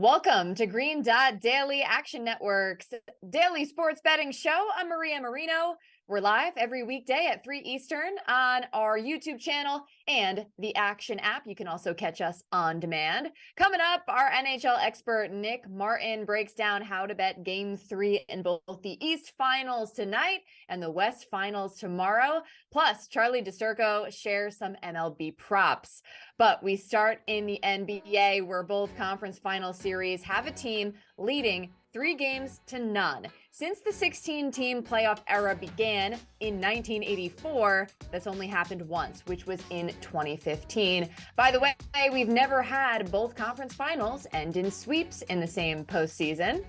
Welcome to Green Dot Daily Action Network's daily sports betting show. I'm Maria Marino. We're live every weekday at 3 Eastern on our YouTube channel and the Action app. You can also catch us on demand. Coming up, our NHL expert Nick Martin breaks down how to bet Game 3 in both the East Finals tonight and the West Finals tomorrow. Plus, Charlie DiSturco shares some MLB props. But we start in the NBA, where both conference final series have a team leading 3-0. Since the 16-team playoff era began in 1984, that's only happened once, which was in 2015. By the way, we've never had both conference finals end in sweeps in the same postseason.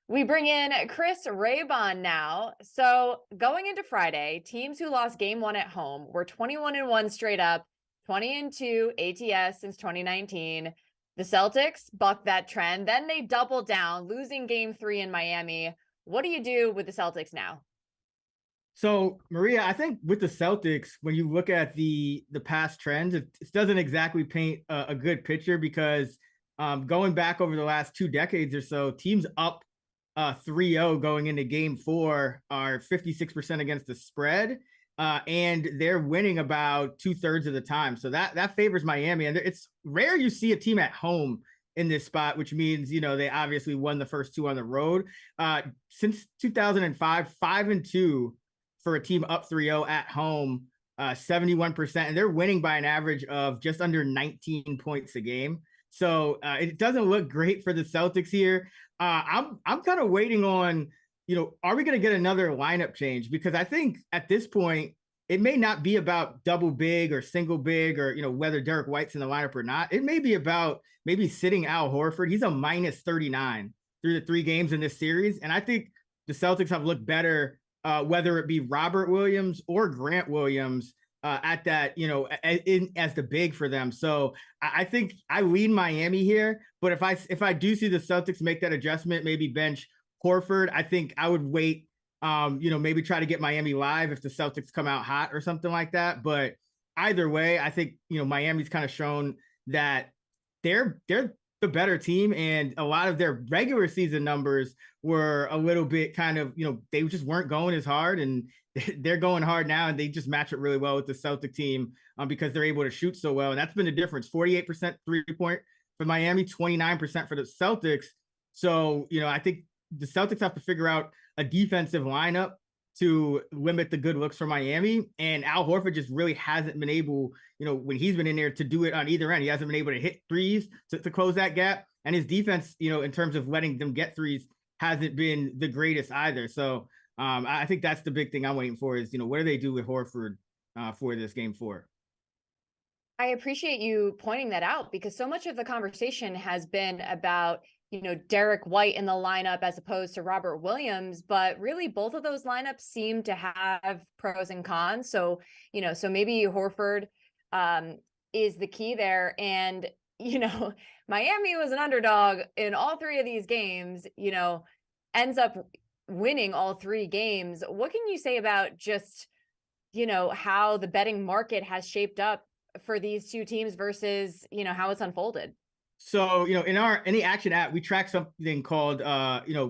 We bring in Chris Raybon now. So going into Friday, teams who lost Game 1 at home were 21-1 straight up, 20-2 ATS since 2019. The Celtics bucked that trend. Then they doubled down, losing Game 3 in Miami. What do you do with the Celtics now? So, Maria, I think with the Celtics, when you look at the past trends, it doesn't exactly paint a good picture because going back over the last 2 decades or so, teams up 3-0 going into Game 4 are 56% against the spread. And they're winning about 2/3 of the time. So that favors Miami. And it's rare you see a team at home in this spot, which means, they obviously won the first 2 on the road. Since 2005, 5-2 for a team up 3-0 at home, 71%. And they're winning by an average of just under 19 points a game. So it doesn't look great for the Celtics here. I'm kind of waiting on, are we going to get another lineup change? Because I think at this point, it may not be about double big or single big or, whether Derek White's in the lineup or not. It may be about maybe sitting Al Horford. He's a -39 through the 3 games in this series. And I think the Celtics have looked better, whether it be Robert Williams or Grant Williams at that, as the big for them. So I think I lean Miami here. But if I do see the Celtics make that adjustment, maybe bench Horford, I think I would wait, maybe try to get Miami live if the Celtics come out hot or something like that. But either way, I think, Miami's kind of shown that they're the better team, and a lot of their regular season numbers were a little bit kind of, they just weren't going as hard, and they're going hard now, and they just match it really well with the Celtic team because they're able to shoot so well. And that's been the difference. 48% 3-point for Miami, 29% for the Celtics. So, I think the Celtics have to figure out a defensive lineup to limit the good looks for Miami. And Al Horford just really hasn't been able, when he's been in there, to do it on either end. He hasn't been able to hit threes to close that gap. And his defense, in terms of letting them get threes, hasn't been the greatest either. So I think that's the big thing I'm waiting for is, what do they do with Horford for this Game 4? I appreciate you pointing that out, because so much of the conversation has been about, Derek White in the lineup as opposed to Robert Williams, but really both of those lineups seem to have pros and cons. So, so maybe Horford is the key there. And, Miami was an underdog in all 3 of these games, ends up winning all 3 games. What can you say about just, how the betting market has shaped up for these 2 teams versus, how it's unfolded? So, in the Action app, we track something called,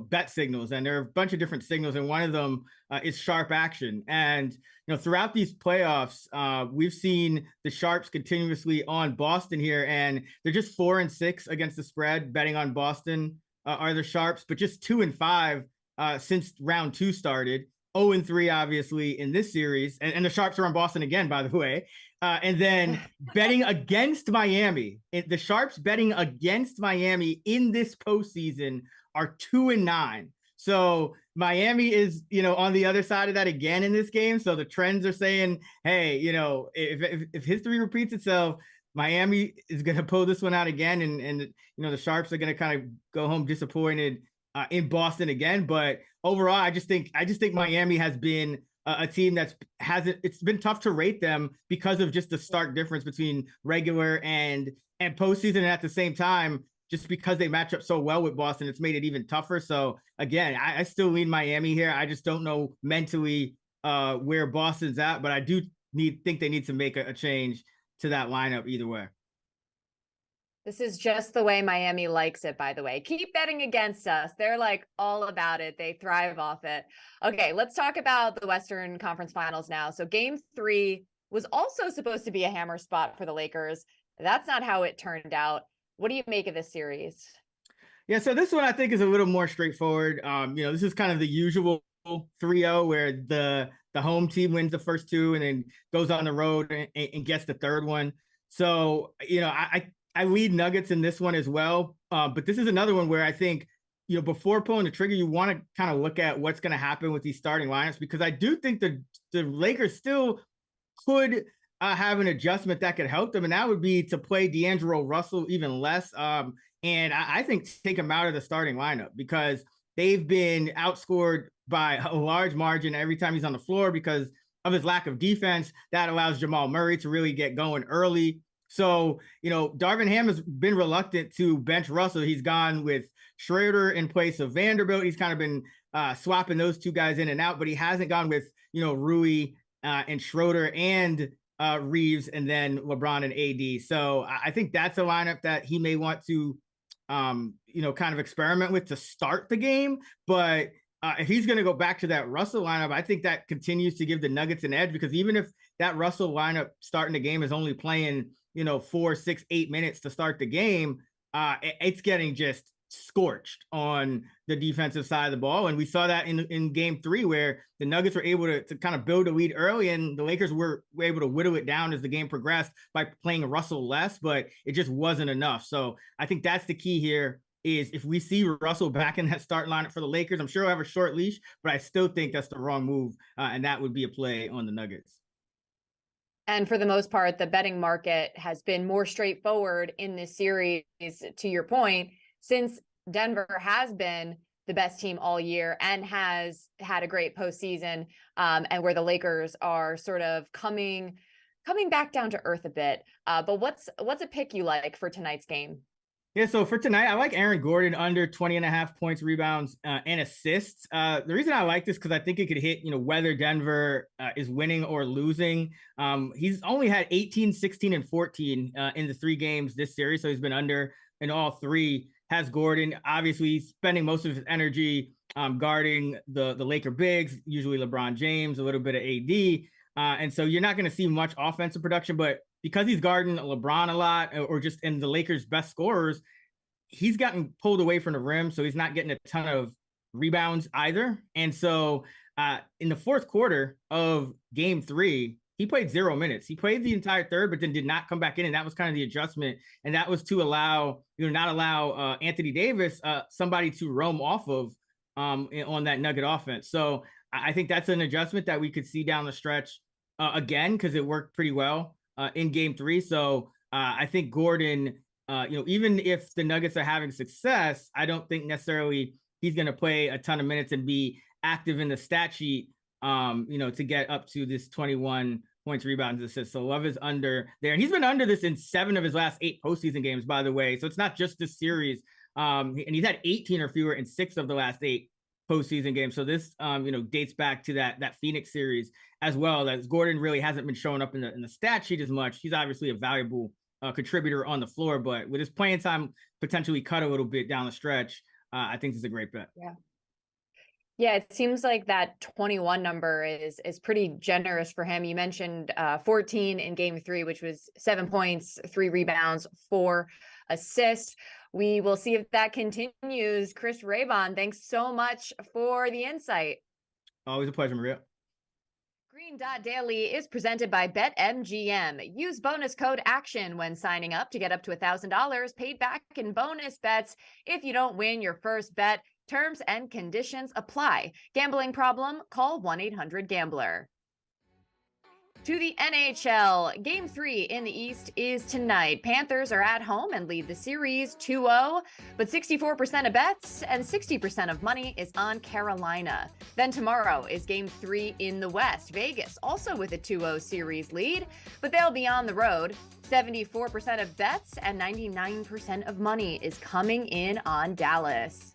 bet signals, and there are a bunch of different signals. And one of them is sharp action. And, throughout these playoffs, we've seen the sharps continuously on Boston here, and they're just 4-6 against the spread. Betting on Boston are the sharps, but just 2-5 since round 2 started. 0-3, obviously, in this series. And the sharps are on Boston again, by the way. And then betting against Miami, the sharps betting against Miami in this postseason are 2-9. So Miami is, on the other side of that again in this game. So the trends are saying, hey, if history repeats itself, Miami is going to pull this one out again. And the sharps are going to kind of go home disappointed in Boston again. But overall, I just think Miami has been a team it's been tough to rate them because of just the stark difference between regular and postseason. And at the same time, just because they match up so well with Boston, it's made it even tougher. So again, I still lean Miami here. I just don't know mentally where Boston's at, but I do think they need to make a change to that lineup either way. This is just the way Miami likes it, by the way. Keep betting against us. They're like all about it. They thrive off it. Okay, let's talk about the Western Conference Finals now. So game 3 was also supposed to be a hammer spot for the Lakers. That's not how it turned out. What do you make of this series? Yeah, so this one I think is a little more straightforward. This is kind of the usual 3-0 where the home team wins the first two and then goes on the road and gets the third one. So, I lead Nuggets in this one as well. But this is another one where I think, before pulling the trigger, you want to kind of look at what's going to happen with these starting lineups, because I do think the Lakers still could have an adjustment that could help them. And that would be to play D'Angelo Russell even less. And I think take him out of the starting lineup because they've been outscored by a large margin every time he's on the floor because of his lack of defense. That allows Jamal Murray to really get going early. So, Darvin Ham has been reluctant to bench Russell. He's gone with Schroeder in place of Vanderbilt. He's kind of been swapping those two guys in and out, but he hasn't gone with, Rui and Schroeder and Reeves and then LeBron and AD. So I think that's a lineup that he may want to, kind of experiment with to start the game. But if he's going to go back to that Russell lineup, I think that continues to give the Nuggets an edge, because even if that Russell lineup starting the game is only playing, 4, 6, 8 minutes to start the game, it's getting just scorched on the defensive side of the ball. And we saw that in game 3 where the Nuggets were able to kind of build a lead early and the Lakers were able to whittle it down as the game progressed by playing Russell less, but it just wasn't enough. So I think that's the key here is if we see Russell back in that start lineup for the Lakers, I'm sure he'll have a short leash, but I still think that's the wrong move. And that would be a play on the Nuggets. And for the most part, the betting market has been more straightforward in this series, to your point, since Denver has been the best team all year and has had a great postseason, and where the Lakers are sort of coming back down to earth a bit. But what's a pick you like for tonight's game? Yeah, so for tonight, I like Aaron Gordon under 20.5 points, rebounds, and assists. The reason I like this because I think it could hit, whether Denver is winning or losing. He's only had 18, 16, and 14 in the 3 games this series, so he's been under in all 3. Has Gordon obviously spending most of his energy guarding the Laker bigs, usually LeBron James, a little bit of AD. And so you're not going to see much offensive production, but because he's guarding LeBron a lot or just in the Lakers' best scorers, he's gotten pulled away from the rim. So he's not getting a ton of rebounds either. And so in the fourth quarter of game 3, he played 0 minutes. He played the entire third, but then did not come back in. And that was kind of the adjustment. And that was to not allow Anthony Davis, somebody to roam off of on that Nugget offense. So I think that's an adjustment that we could see down the stretch again, because it worked pretty well in game 3. So I think Gordon, even if the Nuggets are having success, I don't think necessarily he's going to play a ton of minutes and be active in the stat sheet, to get up to this 21 points, rebounds, assists. So Love is under there. And he's been under this in 7 of his last 8 postseason games, by the way. So it's not just this series. And he's had 18 or fewer in 6 of the last 8 postseason games. So this, dates back to that Phoenix series as well. As Gordon really hasn't been showing up in the stat sheet as much. He's obviously a valuable contributor on the floor, but with his playing time potentially cut a little bit down the stretch, I think this is a great bet. Yeah, it seems like that 21 number is pretty generous for him. You mentioned 14 in game 3, which was 7 points, 3 rebounds, 4 assists. We will see if that continues. Chris Raybon, thanks so much for the insight. Always a pleasure, Maria. Green Dot Daily is presented by BetMGM. Use bonus code ACTION when signing up to get up to $1,000 paid back in bonus bets if you don't win your first bet. Terms and conditions apply. Gambling problem? Call 1-800-GAMBLER. To the NHL, Game 3 in the East is tonight. Panthers are at home and lead the series 2-0, but 64% of bets and 60% of money is on Carolina. Then tomorrow is Game 3 in the West. Vegas also with a 2-0 series lead, but they'll be on the road. 74% of bets and 99% of money is coming in on Dallas.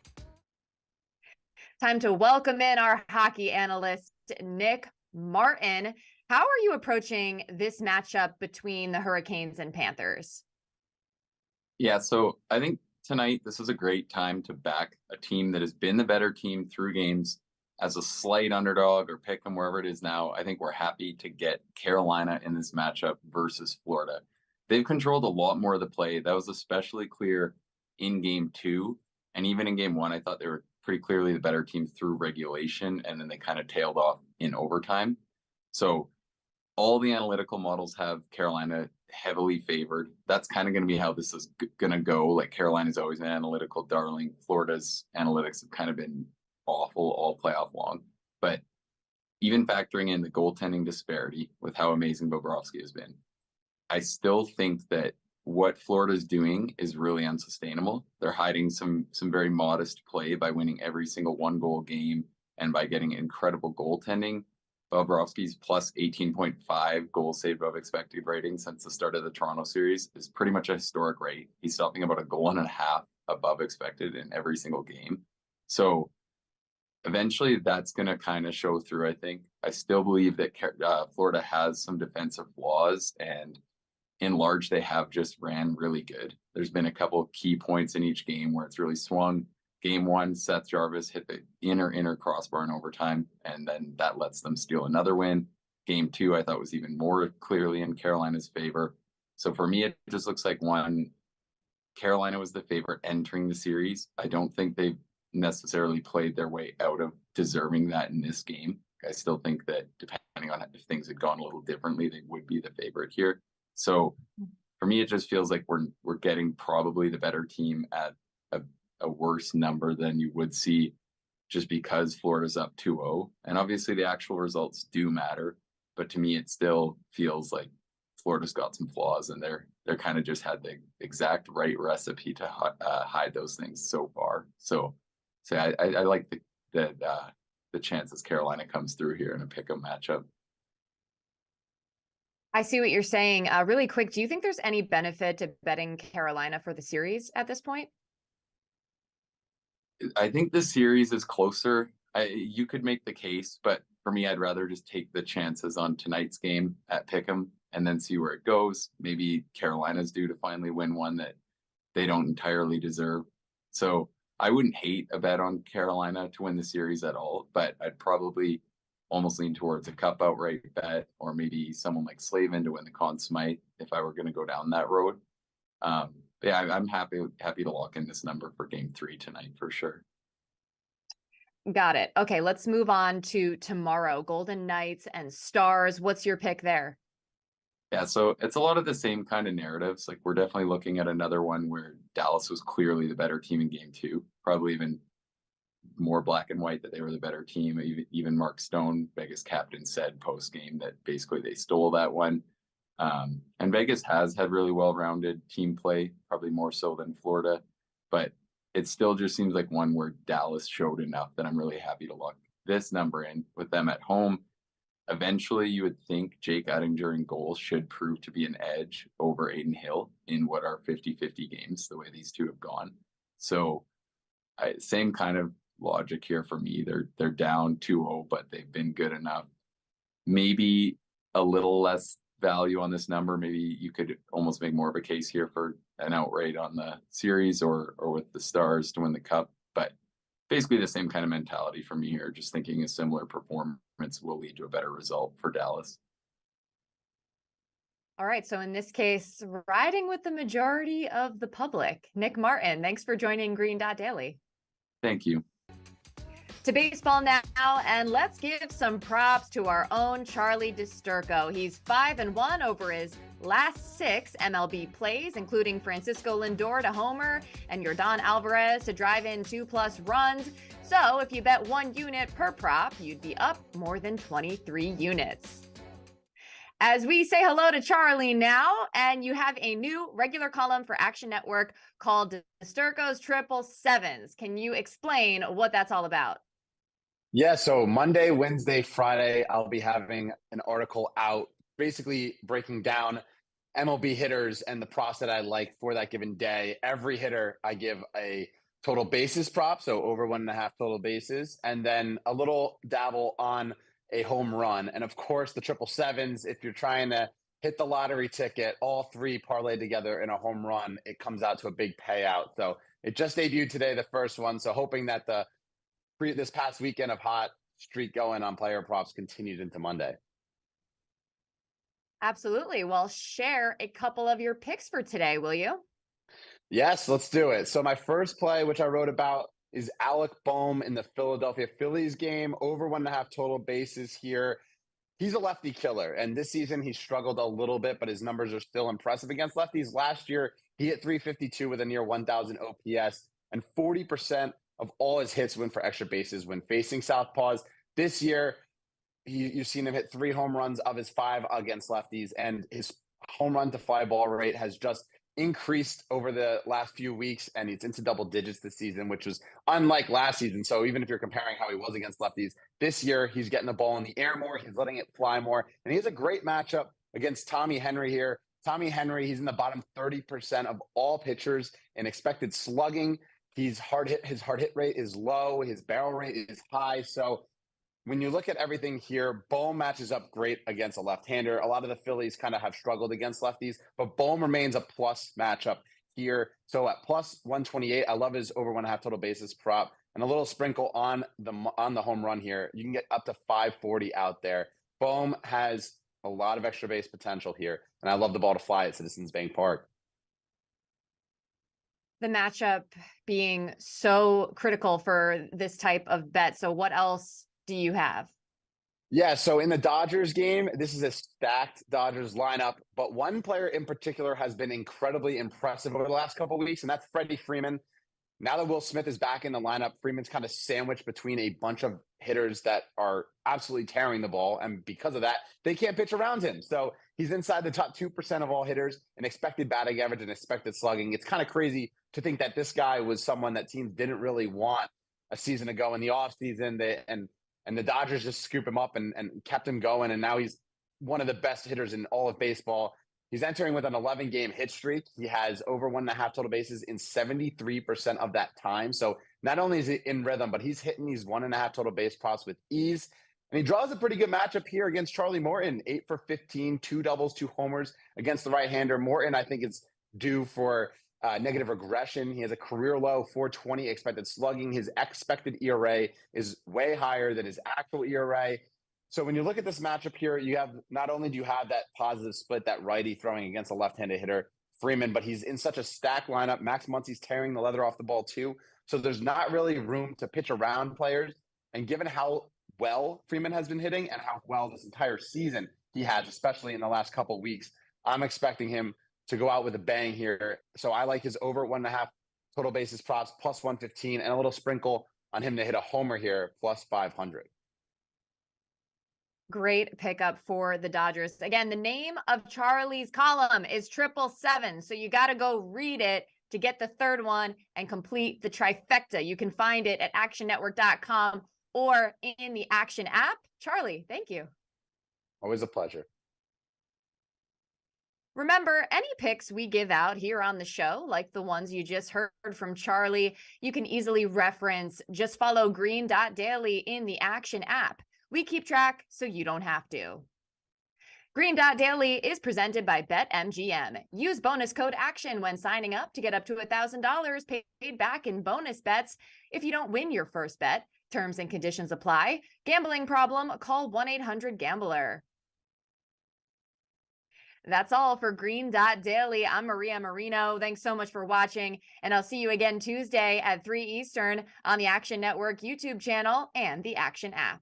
Time to welcome in our hockey analyst, Nick Martin. How are you approaching this matchup between the Hurricanes and Panthers? Yeah, so I think tonight this is a great time to back a team that has been the better team through games as a slight underdog or pick them wherever it is now. I think we're happy to get Carolina in this matchup versus Florida. They've controlled a lot more of the play. That was especially clear in game two. And even in game one, I thought they were pretty clearly the better team through regulation. And then they kind of tailed off in overtime. So all the analytical models have Carolina heavily favored. That's kind of going to be how this is going to go. Like Carolina's always an analytical darling. Florida's analytics have kind of been awful all playoff long. But even factoring in the goaltending disparity with how amazing Bobrovsky has been, I still think that what Florida's doing is really unsustainable. They're hiding some very modest play by winning every single 1-goal game and by getting incredible goaltending. Bobrovsky's plus 18.5 goals saved above expected rating since the start of the Toronto series is pretty much a historic rate. He's stopping about a goal and a half above expected in every single game. So eventually that's going to kind of show through, I think. I still believe that Florida has some defensive flaws, and in large, they have just ran really good. There's been a couple of key points in each game where it's really swung. Game one, Seth Jarvis hit the inner crossbar in overtime, and then that lets them steal another win. Game two, I thought was even more clearly in Carolina's favor. So for me, it just looks like Carolina was the favorite entering the series. I don't think they've necessarily played their way out of deserving that in this game. I still think that depending on if things had gone a little differently, they would be the favorite here. So for me, it just feels like we're getting probably the better team at a worse number than you would see just because Florida's up 2-0. And obviously the actual results do matter. But to me, it still feels like Florida's got some flaws, and they're kind of just had the exact right recipe to hide those things so far. So I like the chances Carolina comes through here in a pick'em matchup. I see what you're saying. Really quick, do you think there's any benefit to betting Carolina for the series at this point? I think the series is closer. You could make the case, but for me, I'd rather just take the chances on tonight's game at Pick'em and then see where it goes. Maybe Carolina's due to finally win one that they don't entirely deserve. So I wouldn't hate a bet on Carolina to win the series at all, but I'd probably almost lean towards a cup outright bet, or maybe someone like Slavin to win the Conn Smythe if I were going to go down that road. But yeah, I'm happy to lock in this number for game 3 tonight for sure. Got it. Okay, let's move on to tomorrow. Golden Knights and Stars. What's your pick there? Yeah, so it's a lot of the same kind of narratives. Like we're definitely looking at another one where Dallas was clearly the better team in game 2, probably even more black and white that they were the better team. Even Mark Stone, Vegas captain, said post game that basically they stole that one. And Vegas has had really well-rounded team play, probably more so than Florida, but it still just seems like one where Dallas showed enough that I'm really happy to lock this number in with them at home. Eventually, you would think Jake Oettinger in goal should prove to be an edge over Aiden Hill in what are 50-50 games, the way these two have gone. So same kind of logic here for me. They're down 2-0, but they've been good enough. Maybe a little less value on this number. Maybe you could almost make more of a case here for an outright on the series or with the Stars to win the cup. But basically the same kind of mentality for me here, just thinking a similar performance will lead to a better result for Dallas. All right, so in this case, riding with the majority of the public. Nick Martin, thanks for joining Green Dot Daily. Thank you. To baseball now, and let's give some props to our own Charlie DiSturco. He's 5-1 over his last 6 MLB plays, including Francisco Lindor to homer and Yordan Alvarez to drive in 2+ runs. So if you bet 1 unit per prop, you'd be up more than 23 units. As we say hello to Charlie now, and you have a new regular column for Action Network called DiSturco's Triple Sevens. Can you explain what that's all about? Yeah, so Monday, Wednesday, Friday, I'll be having an article out basically breaking down MLB hitters and the props that I like for that given day. Every hitter, I give a total bases prop, so over 1.5 total bases, and then a little dabble on a home run. And of course, the triple sevens, if you're trying to hit the lottery ticket, all three parlayed together in a home run, it comes out to a big payout. So it just debuted today, the first one. So hoping that this past weekend of hot streak going on player props continued into Monday. Absolutely. Well, share a couple of your picks for today, will you? Yes, let's do it. So my first play, which I wrote about, is Alec Boehm in the Philadelphia Phillies game, over 1.5 total bases here. He's a lefty killer, and this season he struggled a little bit, but his numbers are still impressive against lefties. Last year, he hit 352 with a near 1,000 OPS, and 40% of all his hits went for extra bases when facing southpaws. This year, you've seen him hit 3 home runs of his 5 against lefties, and his home run to fly ball rate has just increased over the last few weeks, and it's into double digits this season, which was unlike last season. So even if you're comparing how he was against lefties, this year he's getting the ball in the air more, he's letting it fly more, and he has a great matchup against Tommy Henry here. Tommy Henry, he's in the bottom 30% of all pitchers in expected slugging. His hard hit rate is low, his barrel rate is high. So when you look at everything here, Boehm matches up great against a left-hander. A lot of the Phillies kind of have struggled against lefties, but Boehm remains a plus matchup here. So at plus 128, I love his over 1.5 total bases prop, and a little sprinkle on the home run here. You can get up to 540 out there. Boehm has a lot of extra base potential here, and I love the ball to fly at Citizens Bank Park. The matchup being so critical for this type of bet. So what else do you have? Yeah, so in the Dodgers game, this is a stacked Dodgers lineup, but one player in particular has been incredibly impressive over the last couple of weeks, and that's Freddie Freeman. Now that Will Smith is back in the lineup, Freeman's kind of sandwiched between a bunch of hitters that are absolutely tearing the ball, and because of that, they can't pitch around him. So he's inside the top 2% of all hitters in expected batting average and expected slugging. It's kind of crazy to think that this guy was someone that teams didn't really want a season ago in the offseason, and the Dodgers just scoop him up and kept him going. And now he's one of the best hitters in all of baseball. He's entering with an 11-game hit streak. He has over 1.5 total bases in 73% of that time. So not only is he in rhythm, but he's hitting these 1.5 total base props with ease. And he draws a pretty good matchup here against Charlie Morton, 8 for 15, 2 doubles, 2 homers against the right-hander. Morton, I think, is due for negative regression. He has a career low 420 expected slugging. His expected ERA is way higher than his actual ERA. So when you look at this matchup here, you have not only do you have that positive split, that righty throwing against a left-handed hitter, Freeman, but he's in such a stacked lineup. Max Muncy's tearing the leather off the ball too. So there's not really room to pitch around players. And given how well Freeman has been hitting and how well this entire season he has, especially in the last couple of weeks, I'm expecting him to go out with a bang here. So I like his over 1.5 total bases props, plus 115, and a little sprinkle on him to hit a homer here, plus 500. Great pickup for the Dodgers. Again, the name of Charlie's column is 777. So you got to go read it to get the third one and complete the trifecta. You can find it at actionnetwork.com or in the Action app. Charlie, thank you. Always a pleasure. Remember, any picks we give out here on the show, like the ones you just heard from Charlie, you can easily reference. Just follow green.daily in the Action app. We keep track so you don't have to. Green.daily is presented by BetMGM. Use bonus code ACTION when signing up to get up to $1,000 paid back in bonus bets if you don't win your first bet. Terms and conditions apply. Gambling problem? Call 1-800-GAMBLER. That's all for Green.Daily. I'm Maria Marino. Thanks so much for watching, and I'll see you again Tuesday at 3 Eastern on the Action Network YouTube channel and the Action app.